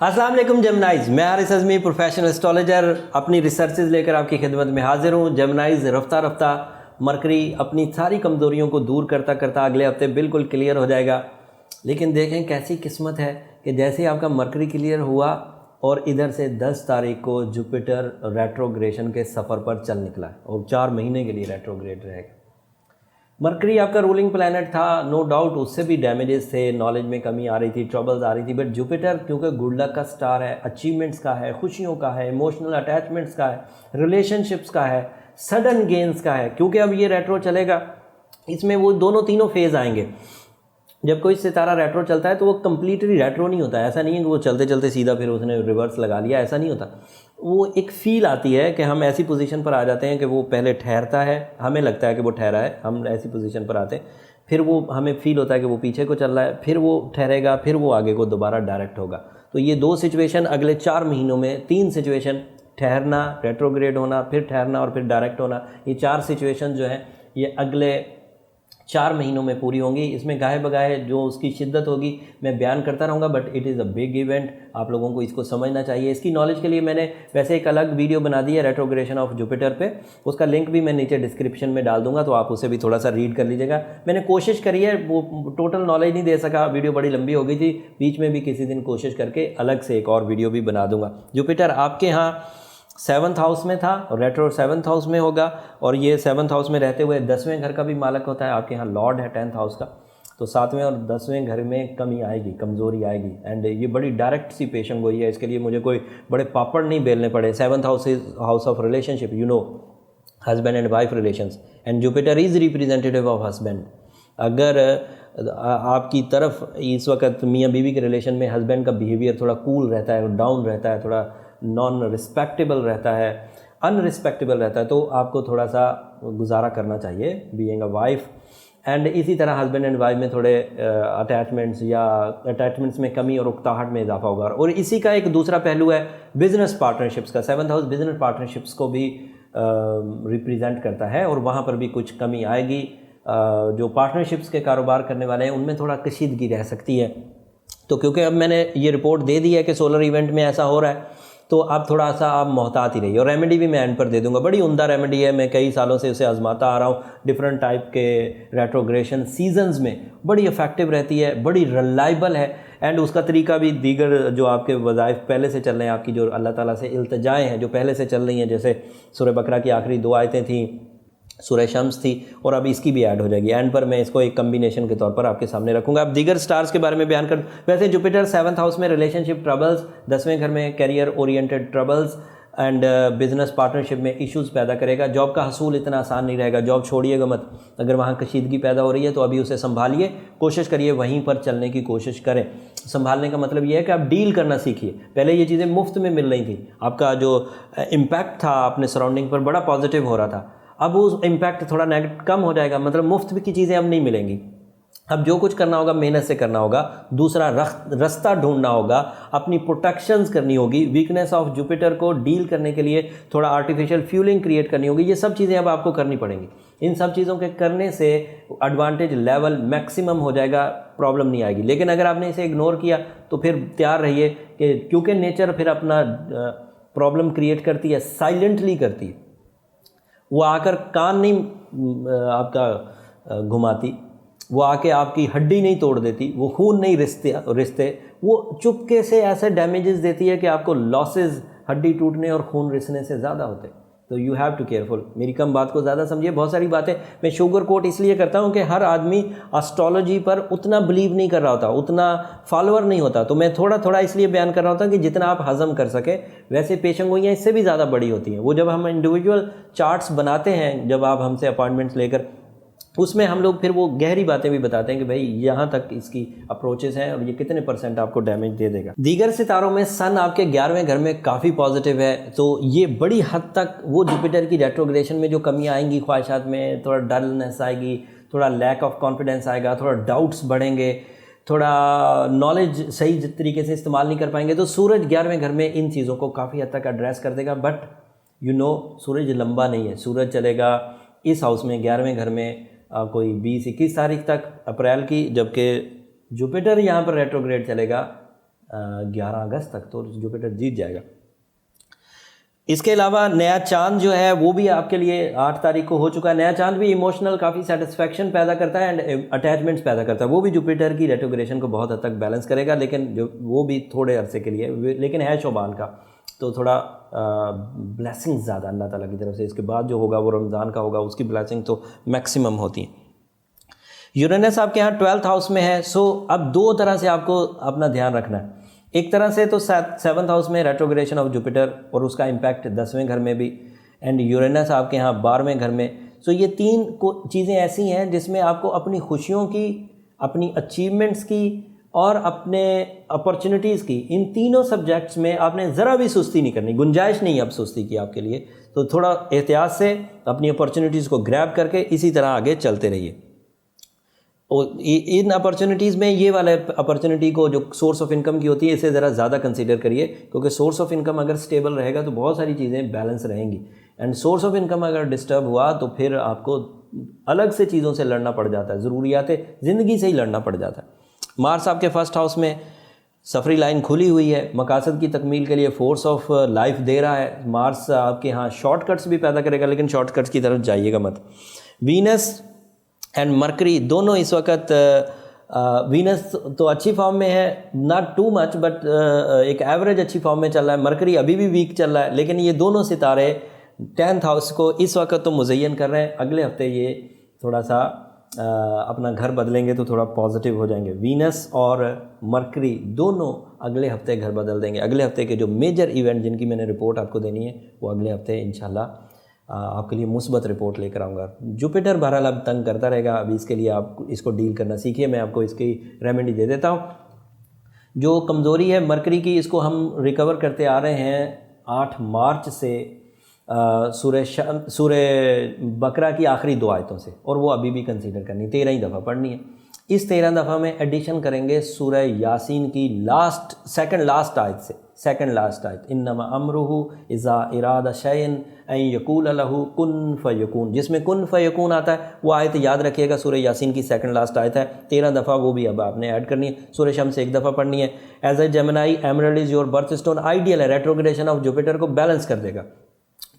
अस्सलाम वालेकुम जेमिनाइज, मैं हारिस अज़मी प्रोफेशनल एस्ट्रोलॉजर अपनी रिसर्चेज लेकर आपकी खिदमत में हाजिर हूँ। जेमिनाइज रफ्ता रफ्ता मरकरी अपनी सारी कमज़ोरियों को दूर करता करता अगले हफ्ते बिल्कुल क्लियर हो जाएगा। लेकिन देखें कैसी किस्मत है कि जैसे ही आपका मरकरी क्लियर हुआ और इधर से 10 तारीख को जुपिटर रेट्रोग्रेशन के सफ़र पर चल निकला और 4 महीने के लिए रेट्रोग्रेड रहेगा। मरकरी आपका रूलिंग प्लैनेट था, नो डाउट उससे भी डैमेजेस थे, नॉलेज में कमी आ रही थी, ट्रबल्स आ रही थी। बट जुपिटर क्योंकि गुड लक का स्टार है, अचीवमेंट्स का है, खुशियों का है, इमोशनल अटैचमेंट्स का है, रिलेशनशिप्स का है, सडन गेन्स का है। क्योंकि अब ये रेट्रो चलेगा, इसमें वो दोनों तीनों फेज़ आएंगे। जब कोई सितारा रेट्रो चलता है तो वो कम्प्लीटली रेट्रो नहीं होता है। ऐसा नहीं है कि वो चलते चलते सीधा फिर उसने रिवर्स लगा लिया, ऐसा नहीं होता। वो एक फ़ील आती है कि हम ऐसी पोजीशन पर आ जाते हैं कि वो पहले ठहरता है, हमें लगता है कि वो ठहरा है, हम ऐसी पोजीशन पर आते हैं, फिर वो हमें फ़ील होता है कि वो पीछे को चल रहा है, फिर वो ठहरेगा, फिर वो आगे को दोबारा डायरेक्ट होगा। तो ये 2 सिचुएशन अगले 4 महीनों में, 3 सिचुएशन, ठहरना, रेट्रोग्रेड होना, फिर ठहरना और फिर डायरेक्ट होना, ये 4 सिचुएशन जो हैं ये अगले 4 महीनों में पूरी होंगी। इसमें गाहे बगाहे जो उसकी शिद्दत होगी मैं बयान करता रहूँगा, but it is a big event, आप लोगों को इसको समझना चाहिए। इसकी नॉलेज के लिए मैंने वैसे एक अलग वीडियो बना दी है रेट्रोग्रेशन ऑफ जुपिटर पे, उसका लिंक भी मैं नीचे डिस्क्रिप्शन में डाल दूंगा, तो आप उसे भी थोड़ा सा रीड कर लीजिएगा। मैंने कोशिश करी है, वो टोटल नॉलेज नहीं दे सका, वीडियो बड़ी लंबी हो गई थी, बीच में भी किसी दिन कोशिश करके अलग से एक और वीडियो भी बना दूंगा। जुपिटर आपके यहाँ 7th हाउस में था, रेट्रो 7th हाउस में होगा, और ये 7th हाउस में रहते हुए 10वें घर का भी मालक होता है। आपके यहाँ लॉर्ड है 10th हाउस का, तो 7वें और 10वें घर में कमी आएगी, कमज़ोरी आएगी। एंड ये बड़ी डायरेक्ट सी पेशन गोई है, इसके लिए मुझे कोई बड़े पापड़ नहीं बेलने पड़े। 7th house is house of relationship, you know, husband and wife relations, and Jupiter is representative of husband. अगर आपकी तरफ इस वक्त मियाँ बीवी के रिलेशन में हस्बैंड का बिहेवियर थोड़ा कूल रहता है, डाउन रहता है, थोड़ा नॉन रिस्पेक्टेबल रहता है, अनरिस्पेक्टेबल रहता है, तो आपको थोड़ा सा गुजारा करना चाहिए बीइंग अ वाइफ। एंड इसी तरह हस्बैंड एंड वाइफ में थोड़े अटैचमेंट्स में कमी और उकताहट में इजाफा होगा। और इसी का एक दूसरा पहलू है बिजनेस पार्टनरशिप्स का। 7th हाउस बिजनेस पार्टनरशिप्स को भी रिप्रेजेंट करता है, और वहाँ पर भी कुछ कमी आएगी। जो पार्टनरशिप्स के कारोबार करने वाले हैं उनमें थोड़ा कशीदगी रह सकती है। तो क्योंकि अब मैंने ये रिपोर्ट दे दी है कि सोलर इवेंट में ऐसा हो रहा है, तो आप थोड़ा सा आप मोहतात ही रहिए। और रेमेडी भी मैं एंड पर दे दूंगा, बड़ी उम्दा रेमेडी है, मैं कई सालों से उसे आजमाता आ रहा हूँ। डिफरेंट टाइप के रेट्रोग्रेशन सीजन्स में बड़ी इफेक्टिव रहती है, बड़ी रिलायबल है, एंड उसका तरीका भी दीगर जो आपके वज़ाइफ पहले से चल रहे हैं, आपकी जो अल्लाह ताला से इल्तिजाएँ हैं जो पहले से चल रही हैं, जैसे सूरह बकरा की आखिरी 2 आयतें थी, सूरह शम्स थी, और अब इसकी भी ऐड हो जाएगी। एंड पर मैं इसको एक कम्बिनेशन के तौर पर आपके सामने रखूंगा। अब दीगर स्टार्स के बारे में बयान कर, वैसे जुपिटर 7th हाउस में रिलेशनशिप ट्रबल्स, 10वें घर में career oriented troubles and business partnership में इश्यूज़ पैदा करेगा। जॉब का हसूल इतना आसान नहीं रहेगा, जॉब छोड़िएगा मत। अगर वहाँ कशीदगी पैदा हो रही है तो अभी उसे संभालिए, कोशिश करिए वहीं पर चलने की कोशिश करें। संभालने का मतलब ये है कि आप डील करना सीखिए। पहले ये चीज़ें मुफ्त में मिल रही थी, आपका जो इम्पैक्ट था अपने सराउंडिंग पर बड़ा पॉजिटिव हो रहा था, अब उस इम्पैक्ट थोड़ा नेगेटिव कम हो जाएगा। मतलब मुफ्त की चीज़ें अब नहीं मिलेंगी। अब जो कुछ करना होगा मेहनत से करना होगा, दूसरा रास्ता ढूंढना होगा, अपनी प्रोटेक्शंस करनी होगी। वीकनेस ऑफ जुपिटर को डील करने के लिए थोड़ा आर्टिफिशियल फ्यूलिंग क्रिएट करनी होगी। ये सब चीज़ें अब आपको करनी पड़ेंगी। इन सब चीज़ों के करने से एडवांटेज लेवल मैक्सिमम हो जाएगा, प्रॉब्लम नहीं आएगी। लेकिन अगर आपने इसे इग्नोर किया तो फिर तैयार रहिए कि क्योंकि नेचर फिर अपना प्रॉब्लम क्रिएट करती है, साइलेंटली करती है। वो आकर कान नहीं आपका घुमाती, वो आके आपकी हड्डी नहीं तोड़ देती, वो खून नहीं रिश्ते, वो चुपके से ऐसे डैमेजेस देती है कि आपको लॉसेस हड्डी टूटने और खून रिसने से ज़्यादा होते। तो यू हैव टू केयरफुल। मेरी कम बात को ज़्यादा समझिए। बहुत सारी बातें मैं शुगर कोट इसलिए करता हूँ कि हर आदमी एस्ट्रोलॉजी पर उतना बिलीव नहीं कर रहा होता, उतना फॉलोअर नहीं होता। तो मैं थोड़ा थोड़ा इसलिए बयान कर रहा होता कि जितना आप हजम कर सके। वैसे पेशेंगोइयाँ इससे भी ज़्यादा बड़ी होती हैं। वो जब हम इंडिविजुअल चार्ट्स बनाते हैं, जब आप हमसे अपॉइंटमेंट्स लेकर, उसमें हम लोग फिर वो गहरी बातें भी बताते हैं कि भाई यहाँ तक इसकी अप्रोचेस हैं और ये कितने % आपको डैमेज दे देगा। दीगर सितारों में सन आपके 11वें घर में काफ़ी पॉजिटिव है, तो ये बड़ी हद तक वो जुपिटर की रेट्रोग्रेशन में जो कमियाँ आएंगी, ख्वाहिशात में थोड़ा डलनेस आएगी, थोड़ा लैक ऑफ कॉन्फिडेंस आएगा, थोड़ा डाउट्स बढ़ेंगे, थोड़ा नॉलेज सही तरीके से इस्तेमाल नहीं कर पाएंगे। तो सूरज 11वें घर में इन चीज़ों को काफ़ी हद तक एड्रेस कर देगा। बट यू नो सूरज लंबा नहीं है, सूरज चलेगा इस हाउस में 11वें घर में कोई 20-21 तारीख तक अप्रैल की, जबकि जुपिटर यहाँ पर रेट्रोग्रेड चलेगा 11 अगस्त तक, तो जुपिटर जीत जाएगा। इसके अलावा नया चांद जो है वो भी आपके लिए 8 तारीख को हो चुका है। नया चांद भी इमोशनल काफ़ी सेटिस्फैक्शन पैदा करता है एंड अटैचमेंट्स पैदा करता है। वो भी जुपिटर की रेट्रोग्रेशन को बहुत हद तक बैलेंस करेगा, लेकिन जो वो भी थोड़े अरसे के लिए, लेकिन है शोबान का, तो थोड़ा ब्लेसिंग ज़्यादा अल्लाह ताला की तरफ से। इसके बाद जो होगा वो रमज़ान का होगा, उसकी ब्लेसिंग तो मैक्सिमम होती है। यूरेनस आपके यहाँ 12th हाउस में है। सो अब दो तरह से आपको अपना ध्यान रखना है। एक तरह से तो 7th हाउस में रेट्रोग्रेशन ऑफ जुपिटर और उसका इम्पैक्ट 10वें घर में भी, एंड यूरेनस आपके यहाँ 12वें घर में। सो ये तीन चीज़ें ऐसी हैं जिसमें आपको अपनी खुशियों की, अपनी अचीवमेंट्स की और अपने अपॉर्चुनिटीज़ की, इन तीनों सब्जेक्ट्स में आपने ज़रा भी सुस्ती नहीं करनी, गुंजाइश नहीं है अब सुस्ती की आपके लिए। तो थोड़ा एहतियात से अपनी अपॉर्चुनिटीज़ को ग्रैब करके इसी तरह आगे चलते रहिए। और इन अपॉर्चुनिटीज़ में ये वाले अपॉर्चुनिटी को जो सोर्स ऑफ इनकम की होती है इसे ज़रा ज़्यादा कंसीडर करिए, क्योंकि सोर्स ऑफ इनकम अगर स्टेबल रहेगा तो बहुत सारी चीज़ें बैलेंस रहेंगी, एंड सोर्स ऑफ इनकम अगर डिस्टर्ब हुआ तो फिर आपको अलग से चीज़ों से लड़ना पड़ जाता है, ज़रूरियात ज़िंदगी से ही लड़ना पड़ जाता है। मार्स आपके 1st हाउस में सफरी लाइन खुली हुई है, मकासद की तकमील के लिए फोर्स ऑफ लाइफ दे रहा है। मार्स आपके यहाँ शॉर्टकट्स भी पैदा करेगा, लेकिन शॉर्टकट्स की तरफ जाइएगा मत। वीनस एंड मरकरी दोनों इस वक्त, वीनस तो अच्छी फॉर्म में है, नॉट टू मच बट एक एवरेज अच्छी फॉर्म में चल रहा है। मरकरी अभी भी वीक चल रहा है, लेकिन ये दोनों सितारे 10th हाउस को इस वक्त तो मुज़य्यन कर रहे हैं। अगले हफ्ते ये थोड़ा सा अपना घर बदलेंगे तो थोड़ा पॉजिटिव हो जाएंगे। वीनस और मरकरी दोनों अगले हफ्ते घर बदल देंगे। अगले हफ्ते के जो मेजर इवेंट जिनकी मैंने रिपोर्ट आपको देनी है वो अगले हफ्ते इंशाल्लाह आपके लिए मुस्बत रिपोर्ट लेकर आऊँगा। जुपिटर बहरहाल अब तंग करता रहेगा, अभी इसके लिए आप इसको डील करना सीखिए। मैं आपको इसकी रेमेडी दे देता हूँ। जो कमज़ोरी है मरकरी की, इसको हम रिकवर करते आ रहे हैं 8 मार्च से सूरह बकरा की आखिरी 2 आयतों से, और वो अभी भी कंसीडर करनी, 13 ही दफ़ा पढ़नी है। इस 13 दफ़ा में एडिशन करेंगे सूरह यासीन की सेकंड लास्ट आयत से। सेकंड लास्ट आयत, इन्नमा अमरुहु इज़ा इरादा शैअन अन यक़ूल लहू कुन फ़यकून, जिसमें कुन फ़यकून आता है वो आयत याद रखिएगा, सूरह यासीन की सेकंड लास्ट आयत है। 13 दफ़ा वो भी अब आपने ऐड करनी है। सूरह शम्स 1 दफ़ा पढ़नी है। As a Gemini emerald is your birth stone, ideal है, रेट्रोग्रेशन ऑफ जुपिटर को बैलेंस कर देगा,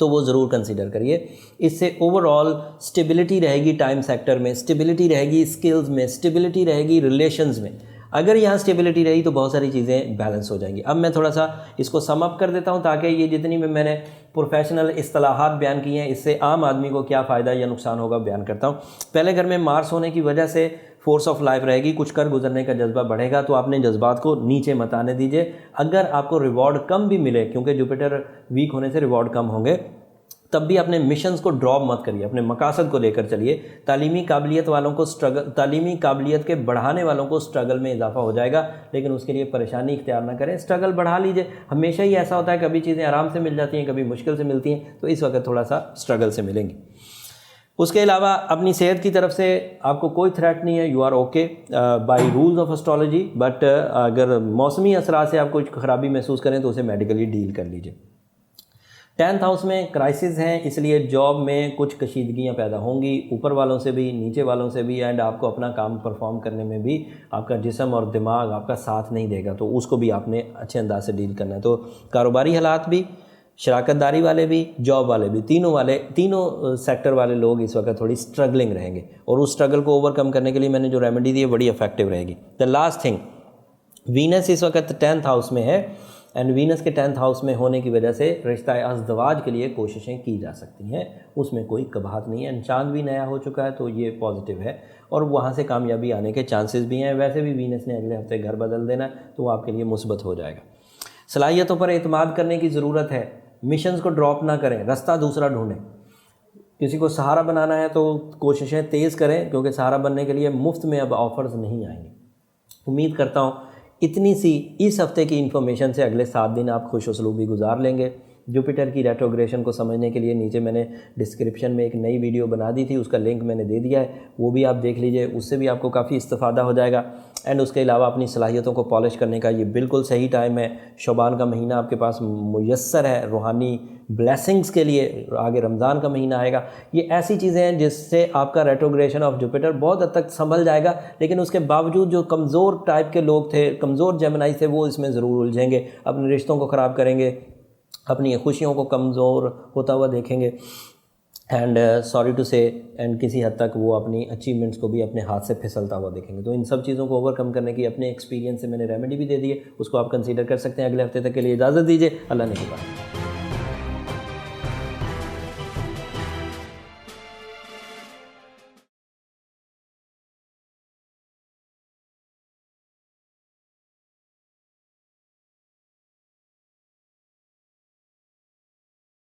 तो वो ज़रूर कंसीडर करिए। इससे ओवरऑल स्टेबिलिटी रहेगी, टाइम सेक्टर में स्टेबिलिटी रहेगी, स्किल्स में स्टेबिलिटी रहेगी, रिलेशंस में अगर यहाँ स्टेबिलिटी रही तो बहुत सारी चीज़ें बैलेंस हो जाएंगी। अब मैं थोड़ा सा इसको सम अप कर देता हूँ ताकि ये जितनी भी मैंने प्रोफेशनल इस्तिलाहात बयान की हैं इससे आम आदमी को क्या फ़ायदा या नुकसान होगा बयान करता हूँ। पहले घर में मार्स होने की वजह से फोर्स ऑफ लाइफ रहेगी, कुछ कर गुजरने का जज्बा बढ़ेगा, तो आपने जज्बात को नीचे मत आने दीजिए। अगर आपको रिवॉर्ड कम भी मिले, क्योंकि जुपिटर वीक होने से रिवॉर्ड कम होंगे, तब भी अपने मिशंस को ड्रॉप मत करिए, अपने मकासद को लेकर चलिए। तालीमी काबिलियत वालों को तालीमी काबिलियत के बढ़ाने वालों को स्ट्रगल में इजाफा हो जाएगा, लेकिन उसके लिए परेशानी इख्तियार ना करें, स्ट्रगल बढ़ा लीजिए। हमेशा ही ऐसा होता है, कभी चीज़ें आराम से मिल जाती हैं, कभी मुश्किल से मिलती हैं, तो इस वक्त थोड़ा सा स्ट्रगल से मिलेंगी। उसके अलावा अपनी सेहत की तरफ से आपको कोई थ्रेट नहीं है, you are okay by rules of astrology, but अगर मौसमी असरात से आप कुछ खराबी महसूस करें तो उसे मेडिकली डील कर लीजिए। 10th हाउस में क्राइसिस हैं, इसलिए जॉब में कुछ कशीदगियाँ पैदा होंगी, ऊपर वालों से भी नीचे वालों से भी, एंड आपको अपना काम परफॉर्म करने में भी आपका जिस्म और दिमाग आपका साथ नहीं देगा, तो उसको भी आपने अच्छे अंदाज से डील करना है। तो कारोबारी हालात भी, शराकतदारी वाले भी, जॉब वाले भी, तीनों सेक्टर वाले लोग इस वक्त थोड़ी स्ट्रगलिंग रहेंगे, और उस स्ट्रगल को ओवरकम करने के लिए मैंने जो रेमेडी दी है बड़ी इफेक्टिव रहेगी। द लास्ट थिंग, वीनस इस वक्त 10th हाउस में है, एंड वीनस के 10th हाउस में होने की वजह से रिश्ता अज़दवाज के लिए कोशिशें की जा सकती हैं, उसमें कोई कबाहत नहीं है। चांद भी नया हो चुका है तो ये पॉजिटिव है, और वहाँ से कामयाबी आने के चांसेस भी हैं। वैसे भी वीनस ने अगले हफ्ते घर बदल देना, तो वो आपके लिए मुस्बत हो जाएगा। सलाहियतों पर एतमाद करने की ज़रूरत है, मिशंस को ड्रॉप ना करें, रास्ता दूसरा ढूंढें। किसी को सहारा बनाना है तो कोशिशें तेज़ करें, क्योंकि सहारा बनने के लिए मुफ्त में अब ऑफ़र्स नहीं आएंगे। उम्मीद करता हूँ इतनी सी इस हफ्ते की इन्फॉर्मेशन से अगले 7 दिन आप खुश उसलूबी गुजार लेंगे। जुपिटर की रेट्रोग्रेशन को समझने के लिए नीचे मैंने डिस्क्रिप्शन में एक नई वीडियो बना दी थी, उसका लिंक मैंने दे दिया है, वो भी आप देख लीजिए, उससे भी आपको काफ़ी इस्तेफादा हो जाएगा। एंड उसके अलावा अपनी सलाहियतों को पॉलिश करने का ये बिल्कुल सही टाइम है। शौबान का महीना आपके पास मुयस्सर है रूहानी ब्लेसिंग्स के लिए, आगे रमज़ान का महीना आएगा। ये ऐसी चीज़ें हैं जिससे आपका रेट्रोग्रेशन ऑफ जुपिटर बहुत हद तक संभल जाएगा, लेकिन उसके बावजूद जो कमज़ोर टाइप के लोग थे, कमज़ोर जेमिनाई थे, वो इसमें ज़रूर उलझेंगे, अपने रिश्तों को ख़राब करेंगे, अपनी खुशियों को कमज़ोर होता हुआ देखेंगे एंड सॉरी टू से एंड किसी हद तक वो अपनी अचीवमेंट्स को भी अपने हाथ से फिसलता हुआ देखेंगे। तो इन सब चीज़ों को ओवरकम करने की अपने एक्सपीरियंस से मैंने रेमेडी भी दे दी है, उसको आप कंसीडर कर सकते हैं। अगले हफ्ते तक के लिए इजाज़त दीजिए। अल्लाह ने